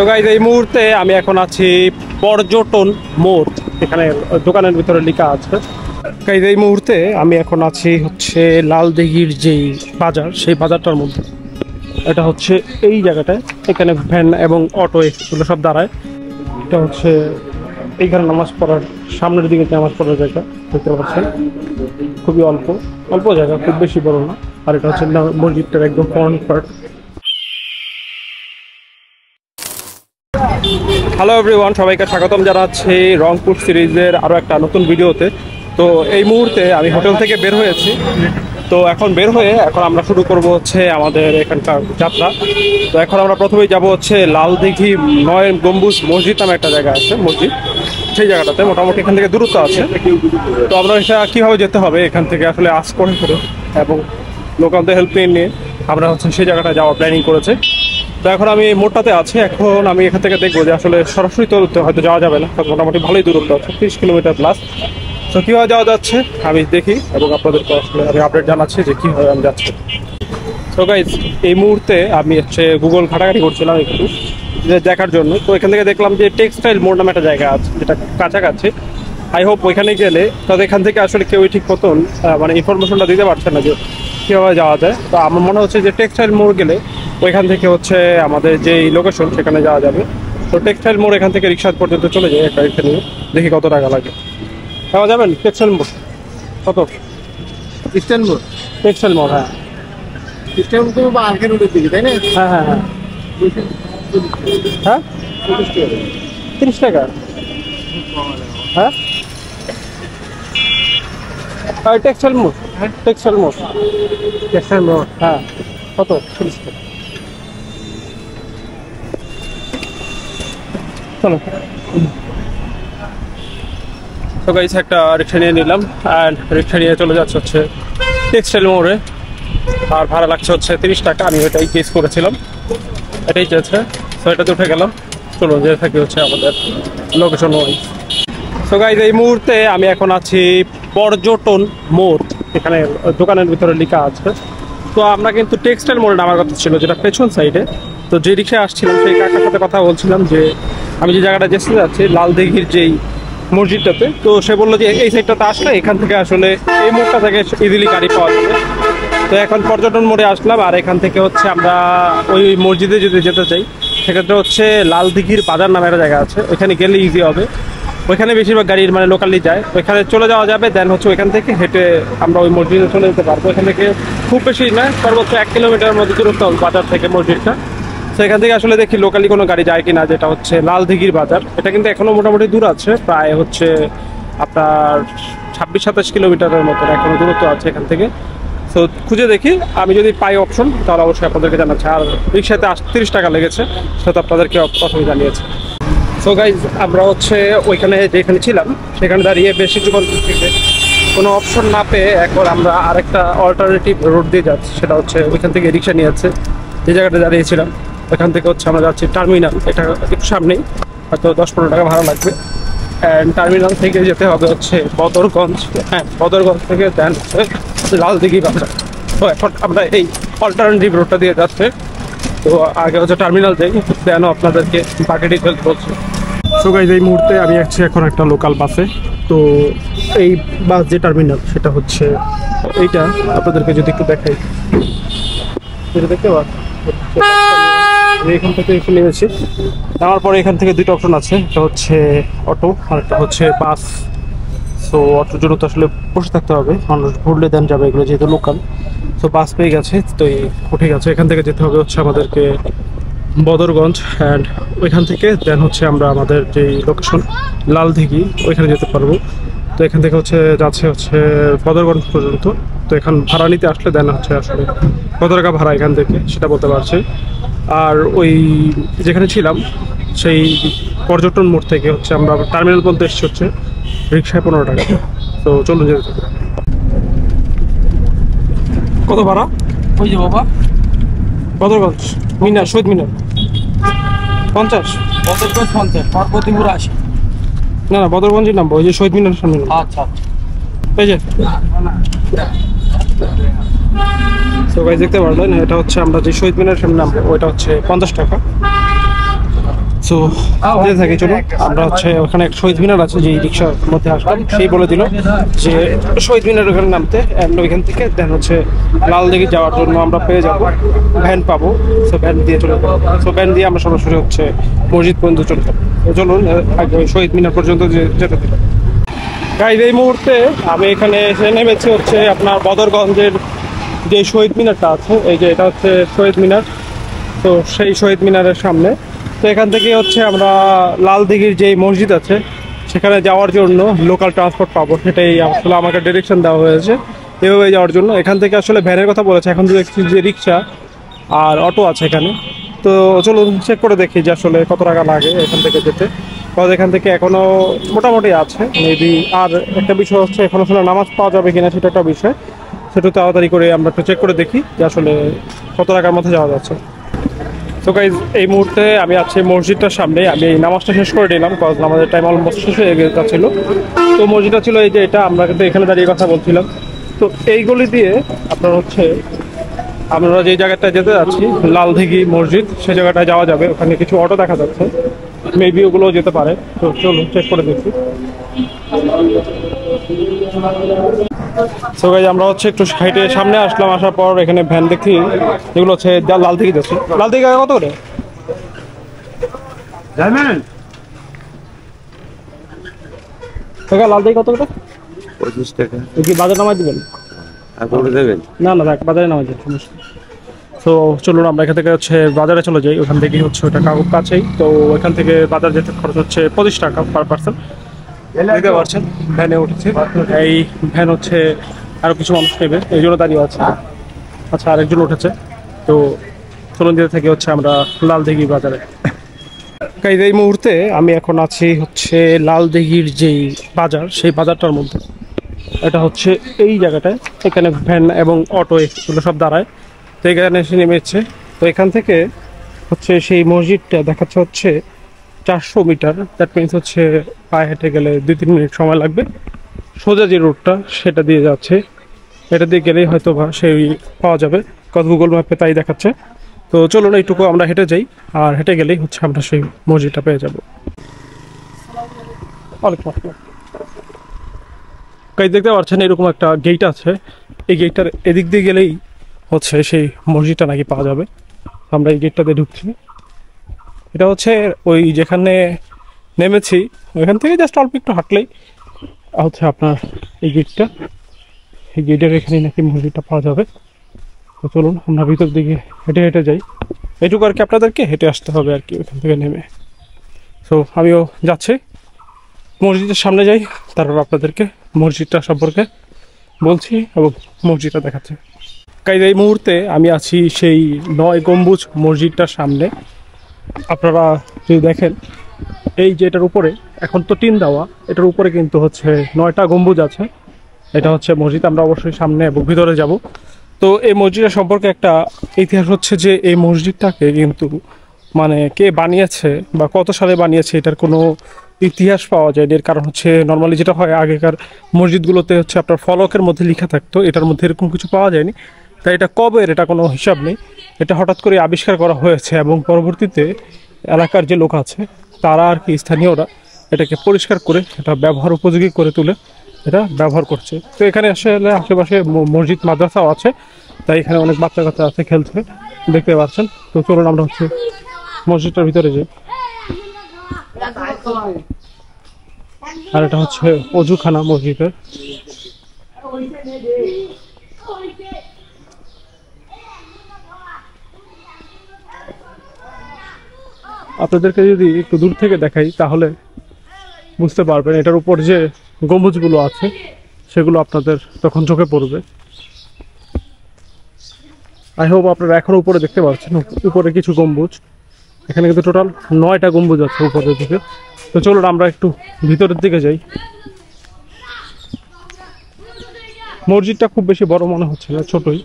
তো গাইজ এই মুহূর্তে আমি এখন আছি পর্যটন মোড়, এখানে দোকানের ভিতরে লেখা আছে। গাইজ এই মুহূর্তে আমি এখন আছি হচ্ছে লালদিঘির যেই বাজার, সেই বাজারটার মধ্যে। এটা হচ্ছে এই জায়গাটায়, এখানে ভ্যান এবং অটো এগুলো সব দাঁড়ায়। এটা হচ্ছে এইখানে নামাজ পড়ার সামনের দিকে নামাজ পড়ার জায়গা দেখতে পাচ্ছেন, খুবই অল্প অল্প জায়গা, খুব বেশি বড় না। আর এটা হচ্ছে মসজিদটার একদম ফ্রন্ট পার্ট। হ্যালো এভরিওয়ান, সবাইকে স্বাগতম জানাচ্ছি রংপুর সিরিজের আরও একটা নতুন ভিডিওতে। তো এই মুহূর্তে আমি হোটেল থেকে বের হয়েছি। তো এখন বের হয়ে এখন আমরা শুরু করব হচ্ছে আমাদের এখানকার যাত্রা। তো এখন আমরা প্রথমেই যাব হচ্ছে লালদিঘি ৯ গম্বুজ মসজিদ নামে একটা জায়গা আছে, মসজিদ। সেই জায়গাটাতে মোটামুটি এখান থেকে দূরত্ব আছে। তো আমরা এটা কীভাবে যেতে হবে, এখান থেকে আসলে আস্ক করে এবং লোকালদের হেল্প নিয়ে আমরা হচ্ছে সেই জায়গাটায় যাওয়ার প্ল্যানিং করেছি। তো এখন আমি মোড়টাতে আছি। এখন আমি এখান থেকে দেখবো যে আসলে সরাসরি তো হয়তো যাওয়া যাবে না, মোটামুটি ভালোই দূরত্ব আছে, 30 কিলোমিটার প্লাস। তো কীভাবে যাওয়া যাচ্ছে আমি দেখি এবং আপনাদেরকে আসলে আমি আপডেট জানাচ্ছি যে কীভাবে আমি যাচ্ছি। তো গাইজ এই মুহূর্তে আমি হচ্ছে গুগল ঘাটাঘাটি করছিলাম একটু দেখার জন্য। তো এখান থেকে দেখলাম যে টেক্সটাইল মোড় নামে একটা জায়গা আছে, যেটা কাছাকাছি। আই হোপ ওইখানে গেলে, তাদের এখান থেকে আসলে কেউ ঠিক মতন মানে ইনফরমেশনটা দিতে পারছে না যে কীভাবে যাওয়া যায়। তো আমার মনে হচ্ছে যে টেক্সটাইল মোড় গেলে ওইখান থেকে হচ্ছে আমাদের যেই লোকেশন সেখানে যাওয়া যাবে। তো টেক্সটাইল মোড় এখান থেকে রিক্সা পর্যন্ত চলে যায় একটা রিক্সা নিয়ে, দেখি কত টাকা লাগে। যাওয়া যাবেন টেক্সটাইল মোড়? কত টেক্সটাইল মোড়? টেক্সটাইল মোড়, হ্যাঁ। টেক্সটাইল মোড় তো আর্কের রোডের দিকে, তাই না? হ্যাঁ হ্যাঁ হ্যাঁ হ্যাঁ 30 টাকা। হ্যাঁ টেক্সটাইল মোড়, টেক্সটাইল মোড়, টেক্সটাইল মোড়, হ্যাঁ। কত? 30 টাকা। চলো। তো গাইস একটা রিক্সা নিয়ে নিলাম, আর রিক্সা নিয়ে চলে যাচ্ছে হচ্ছে টেক্সটাইল মোড়ে। আর ভাড়া লাগছে হচ্ছে 30 টাকা। আমি ওইটাই কেস করেছিলাম, এটাই চেয়েছে। তো এটাতে উঠে গেলাম। চলো যে থাকি হচ্ছে আমাদের লোকেশন ওয়াইজ। তো গাইস এই মুহূর্তে আমি এখন আছি পর্যটন মোড়, এখানে দোকানের ভিতরে লেখা আছে। তো আমরা কিন্তু টেক্সটাইল মোড়ে নামার কথা ছিল, যেটা পেছন সাইডে। তো যে রিক্সায় আসছিলাম সেই কাকার সাথে কথা বলছিলাম যে আমি যে জায়গাটা যেতে যাচ্ছি লালদিঘির যেই মসজিদটাতে, তো সে বললো যে এই সাইডটাতে আসলে এখান থেকে আসলে এই মোড়টা থেকে ইজিলি গাড়ি পাওয়া যাবে। তো এখন পর্যটন মোড়ে আসলাম, আর এখান থেকে হচ্ছে আমরা ওই মসজিদে যদি যেতে চাই সেক্ষেত্রে হচ্ছে লালদিঘির বাজার নামে একটা জায়গা আছে, ওইখানে গেলে ইজি হবে। ওইখানে বেশিরভাগ গাড়ির মানে লোকালি যায়, ওইখানে চলে যাওয়া যাবে। দেন হচ্ছে ওইখান থেকে হেঁটে আমরা ওই মসজিদে চলে যেতে পারবো। এখান থেকে খুব বেশি নয়, সর্বোচ্চ 1 কিলোমিটার মধ্যে দূরত্ব বাজার থেকে মসজিদটা। তো এখান থেকে আসলে দেখি লোকালি কোনো গাড়ি যায় কিনা, যেটা হচ্ছে লালদিঘির বাজার। এটা কিন্তু এখনও মোটামুটি দূর আছে, প্রায় হচ্ছে আপনার 26-27 কিলোমিটারের মতো এখনও দূরত্ব আছে এখান থেকে। তো খুঁজে দেখি, আমি যদি পাই অপশন তাহলে অবশ্যই আপনাদেরকে জানাচ্ছি। আর রিক্সাতে 30 টাকা লেগেছে, সেটা তো আপনাদেরকে প্রথমে জানিয়েছে। সো গাইজ আমরা হচ্ছে ওইখানে যেখানে ছিলাম সেখানে দাঁড়িয়ে বেশ কিছুক্ষণ থেকে কোনো অপশন না পেয়ে এখন আমরা আরেকটা অল্টারনেটিভ রোড দিয়ে যাচ্ছি। সেটা হচ্ছে ওইখান থেকে রিক্সা নিয়ে যাচ্ছে, যে জায়গাটা দাঁড়িয়েছিলাম ওইখান থেকে হচ্ছে আমরা যাচ্ছি টার্মিনাল। এটা একটু সামনেই, হয়তো 10-15 টাকা ভাড়া লাগবে। অ্যান্ড টার্মিনাল থেকে যেতে হবে হচ্ছে বদরগঞ্জ। হ্যাঁ, বদরগঞ্জ থেকে দেন হচ্ছে লালদিঘি বাজার। তো এখন আমরা এই অল্টারনেটিভ রোডটা দিয়ে যাচ্ছি। তো আগে হচ্ছে টার্মিনাল যাই, দেন আপনাদেরকে বাকি ডিটেলস বলছি। সো গাইজ এই মুহূর্তে আমি আছি এখন একটা লোকাল বাসে। তো এই বাস যে টার্মিনাল সেটা হচ্ছে এইটা, আপনাদেরকে যদি একটু দেখাই, এটা দেখতে পাচ্ছি এখান থেকে এসে নিয়েছি। নামার পরে এখান থেকে 2টা অপশন আছে, একটা হচ্ছে অটো আর একটা হচ্ছে বাস। সো অটোর জন্য তো আসলে বসে থাকতে হবে, মানুষ ঘুরলে দেন যাবে এগুলো যেহেতু লোকাল। তো বাস পেয়ে গেছে, তো উঠে গেছে। এখান থেকে যেতে হবে হচ্ছে আমাদেরকে বদরগঞ্জ, অ্যান্ড ওইখান থেকে দেন হচ্ছে আমরা আমাদের যে লোকেশন লালদিঘি ওইখানে যেতে পারবো। তো এখান থেকে হচ্ছে যাচ্ছে হচ্ছে বদরগঞ্জ পর্যন্ত। তো এখান ভাড়া নিতে আসলে দেন হচ্ছে আসলে কত টাকা ভাড়া এখান থেকে সেটা বলতে পারছি। আর ওই যেখানে ছিলাম সেই পর্যটন মোড় থেকে হচ্ছে আমরা টার্মিনাল পর্যন্ত এসেছি হচ্ছে রিক্সায় 15 টাকা। তো চলুন যেতে থাকি। কত ভাড়া? ওই যে বাবা বদরগঞ্জ মিনার, শহীদ মিনার 50। বদরগঞ্জ 50, পার্বতীপুর 80। না না, বদরগঞ্জের নামবো, ওই যে শহীদ মিনার সামনে। আচ্ছা আচ্ছা, এই যে। তো গাইস দেখতে পারলেন, এটা হচ্ছে আমরা যে শহীদ মিনার সামনে নামবো, ওইটা হচ্ছে 50 টাকা। সো যেতে থাকি, চলো আমরা হচ্ছে ওখানে এক শহীদ মিনার আছে, যে রিক্সার মধ্যে আসলাম সেই বলে দিল যে শহীদ মিনার ওখানে নামতে, অ্যান্ড ওইখান থেকে দেন হচ্ছে লালদিঘি যাওয়ার জন্য আমরা পেয়ে যাব ভ্যান পাবো। সো ভ্যান দিয়ে চলে যাবো, সো ভ্যান দিয়ে আমরা সরাসরি হচ্ছে মসজিদ পর্যন্ত চলে যাবো। তো চলুন আগে শহীদ মিনার পর্যন্ত যেতে দিল। গাইজ এই মুহূর্তে আমি এখানে এসে নেমেছি হচ্ছে আপনার বদরগঞ্জের যে শহীদ মিনারটা আছে, এই যে এটা হচ্ছে শহীদ মিনার। তো সেই শহীদ মিনারের সামনে, তো এখান থেকে হচ্ছে আমরা লালদিঘির যে মসজিদ আছে সেখানে যাওয়ার জন্য লোকাল ট্রান্সপোর্ট পাবো, সেটাই আসলে আমাকে ডিরেকশন দেওয়া হয়েছে এভাবে যাওয়ার জন্য। এখান থেকে আসলে ভ্যানের কথা বলেছে, এখন তো দেখছি যে রিক্সা আর অটো আছে এখানে। তো চলুন চেক করে দেখি যে আসলে কত টাকা লাগে এখান থেকে যেতে। কারণ এখান থেকে এখনও মোটামুটি আছে মেবি। আর একটা বিষয় হচ্ছে এখনও আসলে নামাজ পাওয়া যাবে কিনা সেটা একটা বিষয়, সেটা তাড়াতাড়ি করে আমরা একটু চেক করে দেখি যে আসলে কত টাকার মধ্যে যাওয়া যাচ্ছে। তো গাইজ এই মুহূর্তে আমি আছি মসজিদটার সামনে, আমি এই নামাজটা শেষ করে নিলাম কারণ আমাদের টাইম অলমোস্ট শেষ হয়ে যাচ্ছিল। তো মসজিদটা ছিল এই যে এটা, আমরা কিন্তু এখানে দাঁড়িয়ে কথা বলছিলাম। তো এই গলি দিয়ে আপনার হচ্ছে আমরা যে জায়গাটায় যেতে যাচ্ছি লালদিঘি মসজিদ, সেই জায়গাটায় যাওয়া যাবে। ওখানে কিছু অটো দেখা যাচ্ছে, মেবি ওগুলোও যেতে পারে। তো চলুন চেক করে দেখি। সো গাইজ আমরা হচ্ছে একটু সাইডে সামনে আসলাম, আসার পর এখানে ভ্যান দেখি যেগুলো হচ্ছে লালদিঘি যাচ্ছে। লালদিঘি কত করে লালদিঘি কত করে? 25 টাকা। কি বাজার নামাই দিবেন? দেবেন না না দেখ বাজারে নামাই যাবে, সমস্যা। তো চলুন আমরা এখান থেকে হচ্ছে বাজারে চলে যাই। ওখান থেকে হচ্ছে ওটা কাছেই, তো ওখান থেকে বাজার যেতে খরচ হচ্ছে 25 টাকা পার পার্সন। দেখতে পাচ্ছেন ভ্যানে উঠেছে, এই ভ্যান হচ্ছে আরো কিছু মানুষ নেবে এই জন্য দাঁড়িয়ে আছে। আচ্ছা আরেকজন উঠেছে। তো চলুন যেতে থেকে হচ্ছে আমরা লালদিঘি বাজারে। গাইজ এই মুহূর্তে আমি এখন আছি হচ্ছে লালদিঘির যেই বাজার, সেই বাজারটার মধ্যে। এটা হচ্ছে এই জায়গাটায়, এখানে ভ্যান এবং অটো এগুলো সব দাঁড়ায়। তো এখানে এসে নেমেছে। তো এখান থেকে হচ্ছে সেই মসজিদটা দেখাচ্ছে হচ্ছে 400 মিটার, দ্যাট মিনস হচ্ছে পায়ে হেঁটে গেলে 2-3 মিনিট সময় লাগবে। সোজা যে রোডটা সেটা দিয়ে যাচ্ছে, এটা দিয়ে গেলেই হয়তো বা সেই পাওয়া যাবে, কত গুগল ম্যাপে তাই দেখাচ্ছে। তো চলুন এইটুকু আমরা হেঁটে যাই, আর হেঁটে গেলেই হচ্ছে আমরা সেই মসজিদটা পেয়ে যাব। গাইজ দেখতে পাচ্ছেন এরকম একটা গেট আছে, এই গেটটার এদিক দিয়ে গেলেই হচ্ছে সেই মসজিদটা নাকি পাওয়া যাবে। আমরা এই গেটটাতে ঢুকছি। এটা হচ্ছে ওই যেখানে নেমেছি ওইখান থেকে জাস্ট অল্প একটু হাঁটলেই হচ্ছে আপনার এই গেটটা, এই গেটের এখানেই নাকি মসজিদটা পাওয়া যাবে। তো চলুন আমরা ভিতর দিকে হেঁটে হেঁটে যাই। এটুকু আর কি আপনাদেরকে হেঁটে আসতে হবে আর কি ওইখান থেকে নেমে। সো আমিও যাচ্ছি, মসজিদের সামনে যাই, তারপর আপনাদেরকে মসজিদটা সম্পর্কে বলছি এবং মসজিদটা দেখাচ্ছে। গাইজ এই মুহূর্তে আমি আছি সেই 9 গম্বুজ মসজিদটার সামনে। আপনারা যদি দেখেন এই যে এটার উপরে এখন তো টিন দেওয়া, এটার উপরে কিন্তু হচ্ছে 9টা গম্বুজ আছে। এটা হচ্ছে মসজিদ, আমরা অবশ্যই সামনে এবং ভিতরে যাব। তো এই মসজিদের সম্পর্কে একটা ইতিহাস হচ্ছে যে এই মসজিদটাকে কিন্তু মানে কে বানিয়েছে বা কত সালে বানিয়েছে এটার কোনো ইতিহাস পাওয়া যায়। এর কারণ হচ্ছে নর্মালি যেটা হয় আগেকার মসজিদগুলোতে হচ্ছে আপনার ফলকের মধ্যে লেখা থাকতো, এটার মধ্যে এরকম কিছু পাওয়া যায়নি। তাই এটা কবের এটা কোনো হিসাব নেই, এটা হঠাৎ করে আবিষ্কার করা হয়েছে এবং পরবর্তীতে এলাকার যে লোক আছে তারা আর কি স্থানীয়রা এটাকে পরিষ্কার করে এটা ব্যবহার উপযোগী করে তুলে এটা ব্যবহার করছে। তো এখানে আসলে আশেপাশে মসজিদ মাদ্রাসাও আছে, তাই এখানে অনেক বাচ্চা কাচ্চা আছে খেলছে, দেখতে পাচ্ছেন। তো চলুন আমরা হচ্ছে মসজিদটার ভিতরে যাই। আর এটা হচ্ছে অজুখানা মসজিদের। আপনাদেরকে যদি একটু দূর থেকে দেখাই তাহলে বুঝতে পারবেন, এটার উপর যে গম্বুজগুলো আছে সেগুলো আপনাদের তখন চোখে পড়বে। আই হোপ আপনারা এখনো উপরে দেখতে পাচ্ছেন উপরে কিছু গম্বুজ, এখানে কিন্তু টোটাল 9টা গম্বুজ আছে উপরের দিকে। তো চলুন আমরা একটু ভিতরের দিকে যাই। মসজিদটা খুব বেশি বড় মনে হচ্ছে না, ছোটই।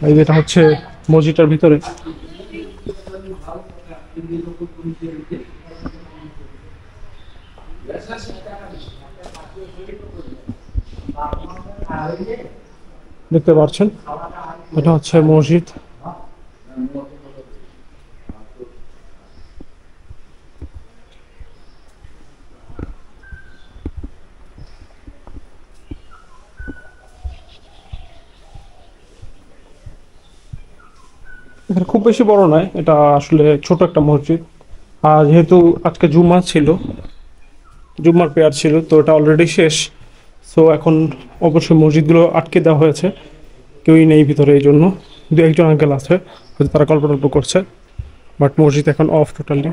এই যেটা হচ্ছে মসজিদটার ভিতরে। দেখতে পাচ্ছেন এটা হচ্ছে মসজিদ। এখানে খুব বেশি বড় নয়, এটা আসলে ছোট একটা মসজিদ। আর যেহেতু আজকে জুম্মা ছিল, জুম্মার প্রেয়ার ছিল, তো এটা অলরেডি শেষ। সো এখন অবশ্যই মসজিদগুলো আটকে দেওয়া হয়েছে, কেউই নেই ভিতরে, এই জন্য দু একজন আঙ্কেল আছে, হয়তো তারা গল্প টল্প করছে, বাট মসজিদ এখন অফ টোটালি।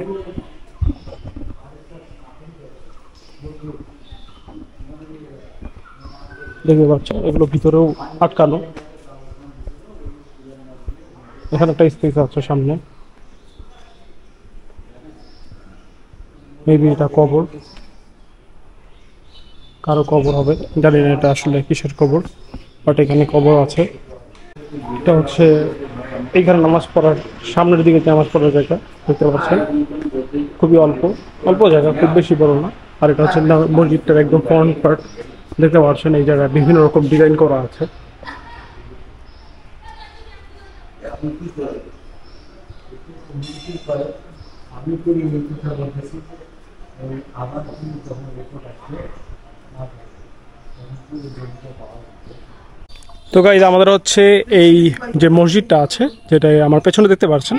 দেখতে পাচ্ছেন এগুলো ভিতরেও আটকানো। এখানে একটা স্পেস আছে সামনে, মেবি এটা কবর, কারো কবর হবে, জানি না এটা আসলে কিসের কবর, বাট এখানে কবর আছে। এটা হচ্ছে এইখানে নামাজ পড়ার, সামনের দিকে নামাজ পড়ার জায়গা দেখতে পাচ্ছেন, খুবই অল্প অল্প জায়গা, খুব বেশি বড় না। আর এটা হচ্ছে মসজিদটার একদম ফ্রন্ট পার্ট, দেখতে পাচ্ছেন এই জায়গায় বিভিন্ন রকম ডিজাইন করা আছে। তো গাইজ আমাদের হচ্ছে এই যে মসজিদটা আছে, যেটা আমার পেছনে দেখতে পাচ্ছেন,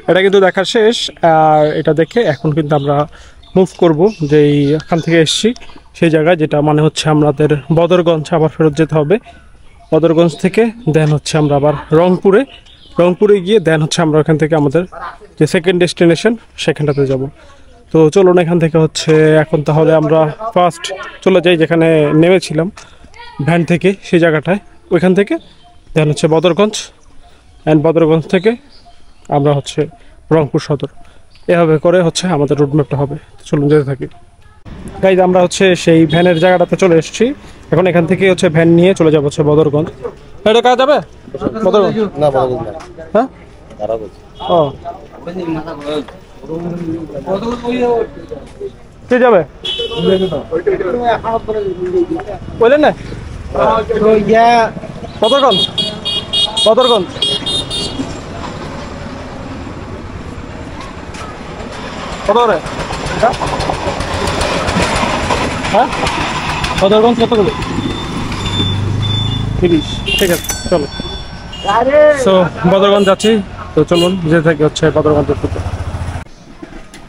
এটা কিন্তু দেখা শেষ। আর এটা দেখে এখন কিন্তু আমরা মুভ করব, যে এখান থেকে এসছি সেই জায়গায়, যেটা মানে হচ্ছে আমাদের বদরগঞ্জ আবার ফেরত যেতে হবে। বদরগঞ্জ থেকে দেন হচ্ছে আমরা আবার রংপুরে গিয়ে দেন হচ্ছে আমরা ওখান থেকে আমাদের যে সেকেন্ড ডেস্টিনেশন সেখানটাতে যাব। তো চলুন এখান থেকে হচ্ছে এখন তাহলে আমরা ফার্স্ট চলে যাই যেখানে নেমেছিলাম ভ্যান থেকে, সেই জায়গাটায়, ওইখান থেকে দেন হচ্ছে বদরগঞ্জ, অ্যান্ড বদরগঞ্জ থেকে আমরা হচ্ছে রংপুর সদর, এভাবে করে হচ্ছে আমাদের রুটম্যাপটা হবে। চলুন যেতে থাকি। গাইজ আমরা হচ্ছে সেই ভ্যানের জায়গাটাতে চলে এসেছি, এখন এখান থেকে হচ্ছে ভ্যান নিয়ে চলে যাবো হচ্ছে বদরগঞ্জ। এটা কাজ যাবে বদরগঞ্জ? না বদরগঞ্জ না, হ্যাঁ ও কে যাবে বললেন না? বদরগঞ্জ বদরগঞ্জ কত করে? হ্যাঁ বদরগঞ্জ কত করে? 30। ঠিক আছে চলো। সো বদরগঞ্জ যাচ্ছি, তো চলুন যেতে থাকি হচ্ছে বদরগঞ্জের দিকে।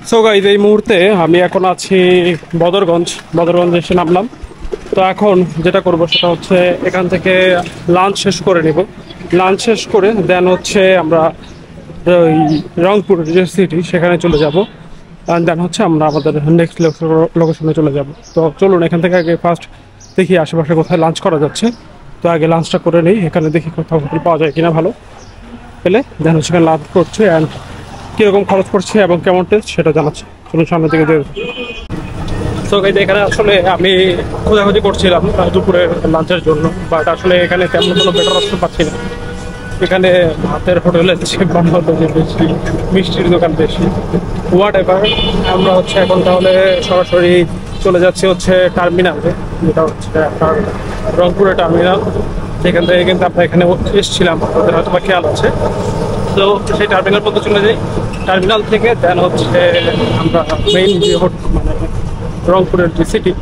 সো গাইজ এই মুহূর্তে আমি এখন আছি বদরগঞ্জে এসে নামলাম। তো এখন যেটা করব সেটা হচ্ছে এখান থেকে লাঞ্চ শেষ করে নিব, লাঞ্চ শেষ করে দেন হচ্ছে আমরা ওই রংপুর যে সিটি সেখানে চলে যাব, আর দেন হচ্ছে আমরা আমাদের নেক্সট লোকেশনে চলে যাব। তো চলুন এখান থেকে আগে ফার্স্ট দেখি আশেপাশে কোথায় লাঞ্চ করা যাচ্ছে। তো আগে লাঞ্চটা করে নিই, এখানে দেখি কোথাও হোটেল পাওয়া যায় কিনা, ভালো পেলে দেন হচ্ছে এখানে লাঞ্চ করছে, অ্যান্ড কীরকম খরচ পড়ছে এবং কেমন টেস্ট সেটা জানাচ্ছে। চলুন সামনের দিকে যেতে। সো গাইজ এখানে আসলে আমি খোঁজাখুঁজি করছিলাম দুপুরের লাঞ্চের জন্য, বাট আসলে এখানে তেমন কোনো বেটার অপশন পাচ্ছি না। এখানে ভাতের হোটেলের চেয়ে বেশি, মিষ্টির দোকান বেশি, হোয়াট এভার। আমরা হচ্ছে এখন তাহলে সরাসরি চলে যাচ্ছি হচ্ছে টার্মিনালে, যেটা হচ্ছে আপনার রংপুরের টার্মিনাল। সেখান থেকে কিন্তু আমরা এখানে এসেছিলাম, ওদের হয়তো বা খেয়াল আছে। তো সেই টার্মিনাল পর্যন্ত চলে যাই, টার্মিনাল থেকে দেন হচ্ছে আমরা মেইন যে মানে রংপুরের যে সিটি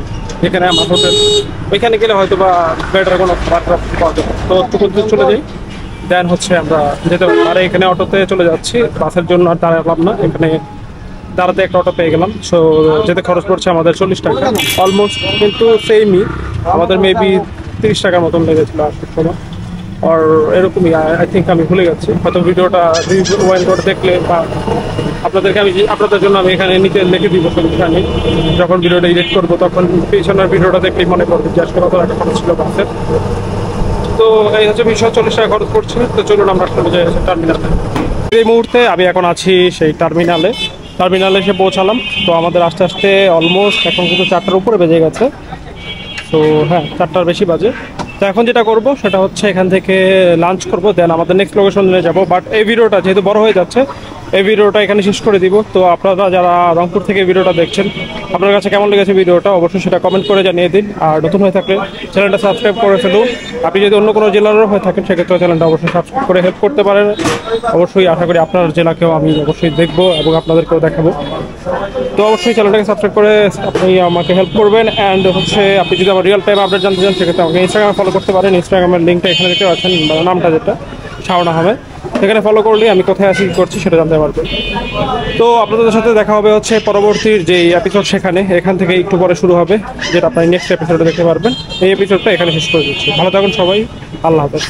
যেখানে আমার হোটেল, ওইখানে গেলে হয়তো বা বেটার কোনো খাবার পাওয়া যাবে। তো একটু চলে যাই, দেন হচ্ছে আমরা যেতে পারি। আর এখানে অটোতে চলে যাচ্ছি, বাসের জন্য আর দাঁড়ালাম না, এখানে দাঁড়াতে একটা অটো পেয়ে গেলাম। সো যেতে খরচ পড়ছে আমাদের 40 টাকা অলমোস্ট, কিন্তু সেমই আমাদের মেবি 30 টাকার মতন লেগেছিলো আসার সময়, আর এরকমই আই থিঙ্ক, আমি ভুলে যাচ্ছি। হয়তো ভিডিওটা ওয়াইন করে দেখলে বা আপনাদের জন্য আমি এখানে নিচে লিখে দিব, সমস্যা নেই। যখন ভিডিওটা এডিট করবো তখন পিছনের ভিডিওটা দেখলেই মনে করবে যে আসলে কত টাকা খরচ ছিল বাসের। তো এই হচ্ছে 40 টাকা খরচ করছে। তো চলুন আমরা চলে যাই টার্মিনালে। এই মুহূর্তে আমি এখন আছি সেই টার্মিনালে এসে পৌঁছালাম। তো আমাদের আস্তে আস্তে অলমোস্ট এখন কিন্তু 4টার উপরে বেজে গেছে। তো হ্যাঁ 4টার বেশি বাজে। তো এখন যেটা করব সেটা হচ্ছে এখান থেকে লাঞ্চ করব, দেন আমাদের নেক্সট লোকেশনে যাব। বাট এই ভিডিওটা যেহেতু বড় হয়ে যাচ্ছে, এই ভিডিওটা এখানে শেষ করে দিব। তো আপনারা যারা রংপুর থেকে ভিডিওটা দেখছেন, আপনার কাছে কেমন লেগেছে ভিডিওটা অবশ্যই সেটা কমেন্ট করে জানিয়ে দিন। আর নতুন হয়ে থাকলে চ্যানেলটা সাবস্ক্রাইব করে ফেলুন। আপনি যদি অন্য কোনো জেলারও হয়ে থাকেন সেক্ষেত্রে চ্যানেলটা অবশ্যই সাবস্ক্রাইব করে হেল্প করতে পারেন। অবশ্যই আশা করি আপনার জেলাকেও আমি অবশ্যই দেখবো এবং আপনাদেরকেও দেখাবো। তো অবশ্যই চ্যানেলটাকে সাবস্ক্রাইব করে আপনি আমাকে হেল্প করবেন। অ্যান্ড হচ্ছে আপনি যদি আমার রিয়েল টাইম আপডেট জানতে চান সেক্ষেত্রে আমাকে ইনস্টাগ্রামে ফলো করতে পারেন। ইনস্টাগ্রামের লিঙ্কটা এখানে দেখতে পাচ্ছেন, নামটা যেটা শাওন আহমেদ, সেখানে ফলো করলে আমি কোথায় আসি করছি সেটা জানতে পারবেন। তো আপনাদের সাথে দেখা হবে হচ্ছে পরবর্তীর যে এপিসোড, এখান থেকে একটু পরে শুরু হবে, যেটা আপনার নেক্সট এপিসোডে দেখতে পারবেন। এই এপিসোডটা এখানে শেষ করে দিচ্ছি। ভালো থাকুন সবাই, আল্লাহ হাফেজ।